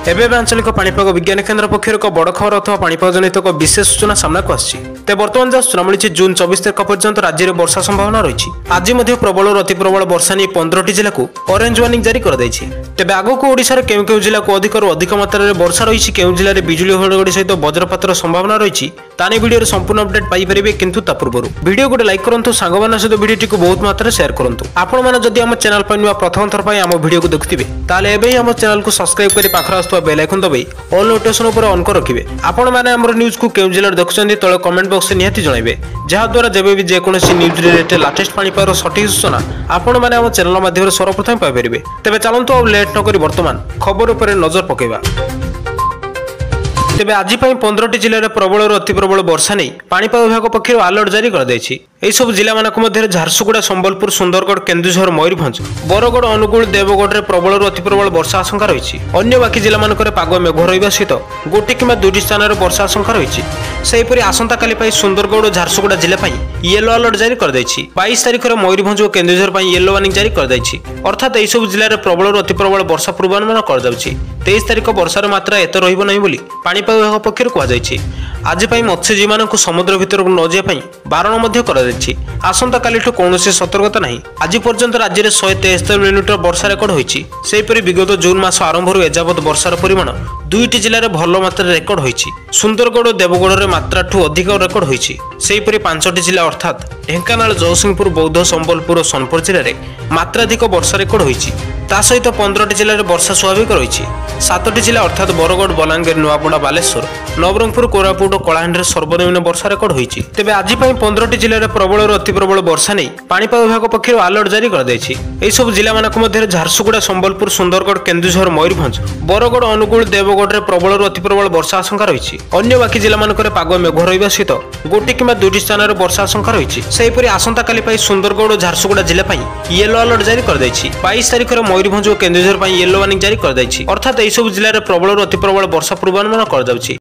एवं आंचलिक पाणीपाग विज्ञान केन्द्र पक्षर एक बड़ खबर अथवा पाणीपाग जनित एक विशेष सूचना सामना को आसी बर्तमान जहाँ सूचना मिली जून 24 तारीख पर्यंत राज्य में वर्षा संभावना रही। आज प्रबल और अति प्रबल वर्षा नहीं 15टी जिला को ऑरेंज वार्निंग जारी कर तेज आगक ओडिशार केउ जिला को अधिक मात्रा में वर्षा रही केउ जिले में बिजुली घड़घड़ी सहित वज्रपातर संभावना रही ताने वीडियो संपूर्ण अपडेट पाइपर किंतु ता पूर्व वीडियो गोटे लाइक करूँ सांग सहित वीडियो को बहुत मात्रा शेयर करूँ। आपण मैंने जदि आम चैनल पर नुआ प्रथम थर पर आम वीडियो को देखुथिबे ताले एबे ही आम चैनल को सब्सक्राइब करी पाखर आसुवा बेल आइकन दबाई ऑल नोटिफिकेशन ऊपर ऑन कर रखिबे। आपण माने हमर न्यूज को केउ जिल्ला देखुछन्ती तळे कमेंट बॉक्स में निहाती जणाइबे जहा द्वारा जेबे भी जे कोनोसी न्यूज रिलेटेड लेटेस्ट पाणीपागर सठिक सूचना आपण माने हम चैनल माध्यम सर्वप्रथम पाइ परिबे। तेबे चलंतु अब लेट न करी वर्तमान खबर ऊपर नजर पकेबा। तेबे आज 15टी जिले में प्रबल और अति प्रबल वर्षा नहीं पाणीपाग विभाग पक्षर अलर्ट जारी कर सब जिला मध्य झारसुगुड़ा संबलपुर सुंदरगढ़ केन्दुझर मयूरभंज बरगढ़ अनुगुल देवगढ़ में प्रबल और अति प्रबल वर्षा आशंका रही। अन्य बाकी जिला मानक पाग मेघ रहा सहित गोटे कि 2टी स्थान में वर्षा आशंका रही। सेहीपरि आसंता काली सुंदरगढ़ और झारसुगुड़ा जिला येलो अलर्ट जारी कर 22 तारीख में मयूरभंज और केन्दुझर येलो वार्निंग जारी कर अर्थात यह सब जिले में प्रबल और अति प्रबल वर्षा पूर्वानुमान कर 23 तारीख वर्षार मात्रा एत रही पाणीपाग विभाग पक्षर कहुई। आज मत्स्यजीवी मानक समुद्र भीतर न जावाई बारण कर आसंता काली कौन सतर्कता नहीं। आज पर्यंत राज्य में 173 मिलीमीटर वर्षा रेकर्ड होती। विगत जून मास आरंभ एजावत वर्षार परिमाण 2टी जिले में भल मात्रा रेकर्ड होती। सुंदरगढ़ और देवगढ़ में मात्रा ठू अधिक रेकर्ड होती। 5टी जिला अर्थात ढेंकानाल जयसिंहपुर बौद्ध संबलपुर और सोनपुर जिले में मात्राधिक वर्षा रेकर्ड होती। ता सहित 15टी जिले में वर्षा स्वाभाविक रही। 7टी जिला अर्थात बरगढ़ बलांगीर नुआपड़ा बालेश्वर नवरंगपुर कोरापुट और कलाहांडी सर्वनिम्न वर्षा रेकर्ड होती। तेज आज 15टी जिले में प्रबल और अति प्रबल वर्षा नहीं पाणीपाग विभाग पक्षर अलर्ट जारी कर सब जिला मध्य झारसुगुड़ा संबलपुर सुंदरगढ़ केन्दुझर मयूरभंज बरगढ़ अनुगुल देवगढ़ में प्रबल और अति प्रबल वर्षा आशंका रही। अन्य बाकी जिला मानक पाग मेघ रहा सहित गोटे कि 2टी स्थान में वर्षा आशंका रही। सेहीपरि आसंता काली सुंदरगढ़ और झारसुगुड़ा जिला येलो अलर्ट जारी कर 22 तारीख में मयूरभंज और केन्दुझर येलो वार्निंग जारी कर अर्थात यह सब जिले में प्रबल और अति प्रबल वर्षा पूर्वानुमान कर